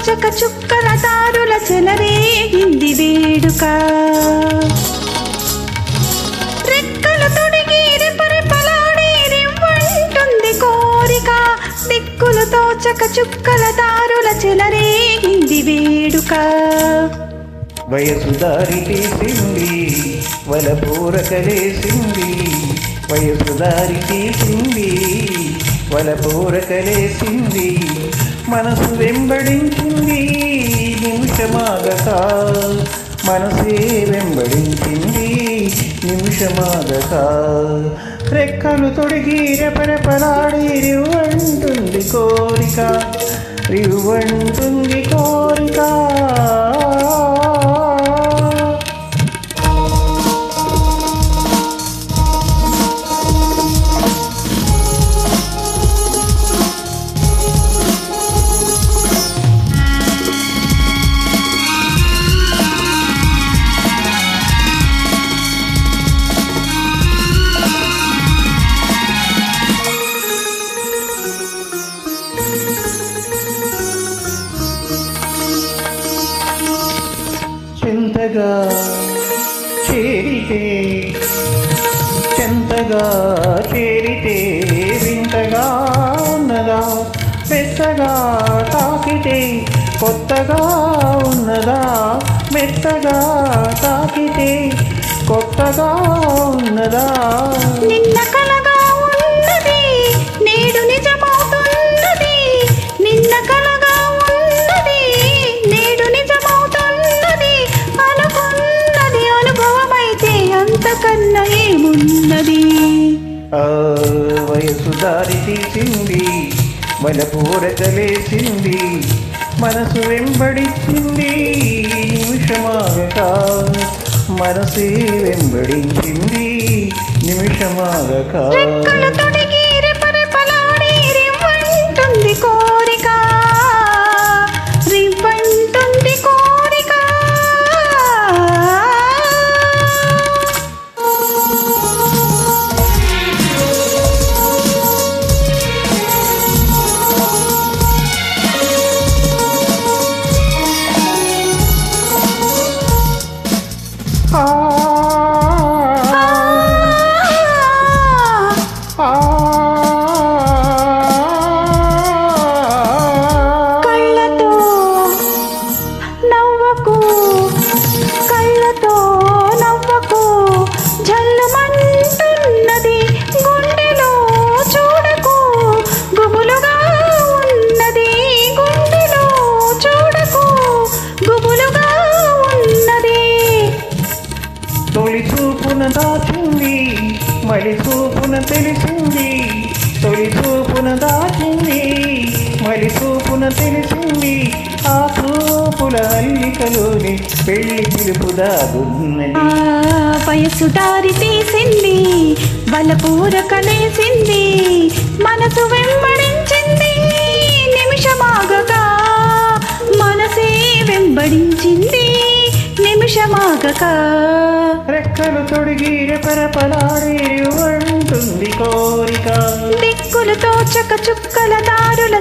తోచక చుక్కల దారుల చెలరేగింది వేడుక రెక్కలు తొడిగి రెపరెపలాడే రివ్వంటుంది కోరిక దిక్కులు తోచక చుక్కల దారుల చెలరేగింది వేడుక వయసు దారి తీసింది వలపూరకలేసింది వయసు దారి తీసింది వలపూరకలేసింది మనసు వెంబడించింది నిమిషమాగక మనసే వెంబడించింది నిమిషమాగక రెక్కలు తొడిగి రెపరెపలాడి రివ్వంటుంది కోరిక రివ్వంటుంది కోరిక చెంతగా చేరితే వింతగా ఉన్నదా మెత్తగా తాకితే కొత్తగా ఉన్నదా మెత్తగా తాకితే కొత్తగా ఉన్నదా నిన్న కలగా ఉన్నది నేడు నిజమవుతున్నది నిన్న కలగా ఉన్నది నేడు నిజమవుతున్నది అనుకున్నది అనుభవమైతే అంతకన్నా ఏమున్నది వయసు దారి తీసింది వలపూరకలేసింది మనసు వెంబడించింది నిమిషమాగక మనసే వెంబడించింది నిమిషమాగక రెక్కలు తొడిగి రెపరెపలాడి రివ్వంటుంది కోరిక రివ్వంటుంది కోరిక కళ్ళతో నవ్వకు జల్లుమంటున్నది గుండెలో చూడకు గుబులుగా ఉన్నది గుండెలో చూడకు గుబులుగా ఉన్నది తొలి చూపున దాచింది మలి చూపున తెలిసింది తొలి చూపున దాచింది మలి చూపున తెలిసింది ఆ చూపుల అల్లికలోని పెళ్లి పిలుపు దాగున్నది వయసు దారి తీసింది వలపూరకలేసింది మనసు వెంబడించింది నిమిషమాగగా మనసే వెంబడించింది నిమిషమాగక రెక్కలు తొడిగి రెపరెపలాడి రివ్వంటుంది కోరిక దిక్కులు తోచక చుక్కల దారుల